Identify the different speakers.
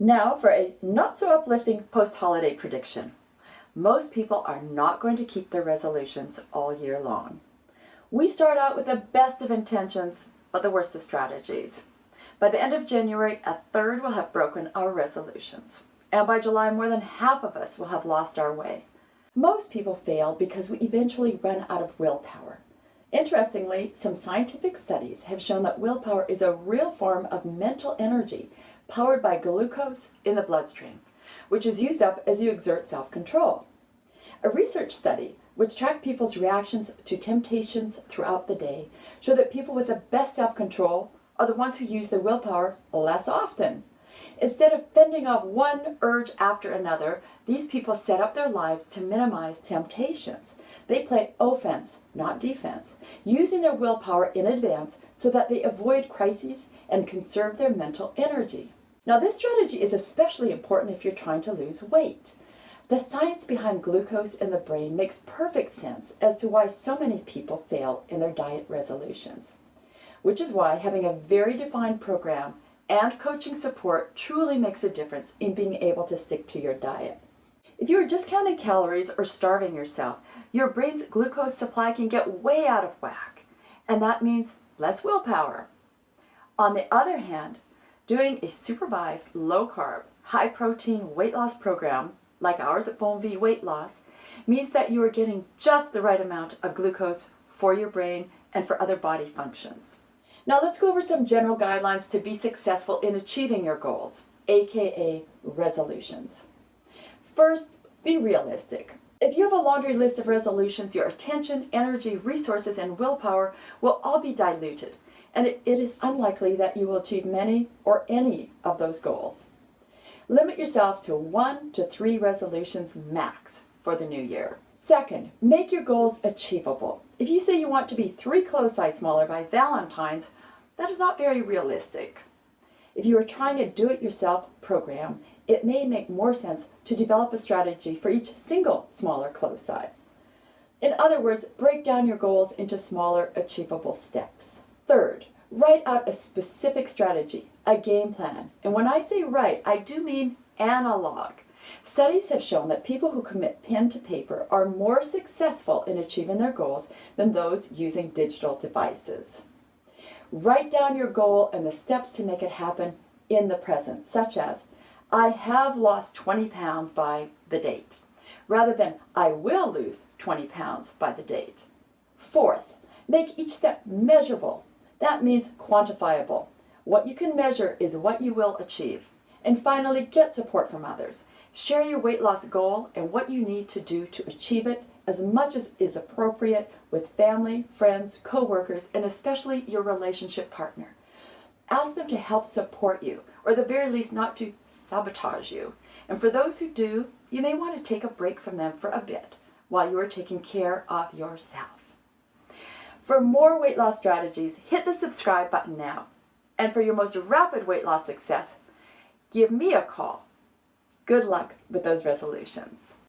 Speaker 1: Now for a not so uplifting post-holiday prediction. Most people are not going to keep their resolutions all year long. We start out with the best of intentions, but the worst of strategies. By the end of January, a third will have broken our resolutions. And by July, more than half of us will have lost our way. Most people fail because we eventually run out of willpower. Interestingly, some scientific studies have shown that willpower is a real form of mental energy powered by glucose in the bloodstream, which is used up as you exert self-control. A research study, which tracked people's reactions to temptations throughout the day, showed that people with the best self-control are the ones who use their willpower less often. Instead of fending off one urge after another, these people set up their lives to minimize temptations. They play offense, not defense, using their willpower in advance so that they avoid crises and conserve their mental energy. Now, this strategy is especially important if you're trying to lose weight. The science behind glucose in the brain makes perfect sense as to why so many people fail in their diet resolutions, which is why having a very defined program and coaching support truly makes a difference in being able to stick to your diet. If you are just counting calories or starving yourself, your brain's glucose supply can get way out of whack, and that means less willpower. On the other hand, doing a supervised, low-carb, high-protein weight loss program, like ours at BonVie Weight Loss, means that you are getting just the right amount of glucose for your brain and for other body functions. Now let's go over some general guidelines to be successful in achieving your goals, aka resolutions. First, be realistic. If you have a laundry list of resolutions, your attention, energy, resources, and willpower will all be diluted, and it is unlikely that you will achieve many or any of those goals. Limit yourself to 1 to 3 resolutions max for the new year. Second, make your goals achievable. If you say you want to be 3 clothes size smaller by Valentine's, that is not very realistic. If you are trying a do-it-yourself program, it may make more sense to develop a strategy for each single smaller clothes size. In other words, break down your goals into smaller, achievable steps. Third, write out a specific strategy, a game plan. And when I say write, I do mean analog. Studies have shown that people who commit pen to paper are more successful in achieving their goals than those using digital devices. Write down your goal and the steps to make it happen in the present, such as, I have lost 20 pounds by the date, rather than I will lose 20 pounds by the date. Fourth, make each step measurable. That means quantifiable. What you can measure is what you will achieve. And finally, get support from others. Share your weight loss goal and what you need to do to achieve it as much as is appropriate with family, friends, co-workers, and especially your relationship partner. Ask them to help support you, or at the very least not to sabotage you. And for those who do, you may want to take a break from them for a bit while you are taking care of yourself. For more weight loss strategies, hit the subscribe button now. And for your most rapid weight loss success, give me a call. Good luck with those resolutions.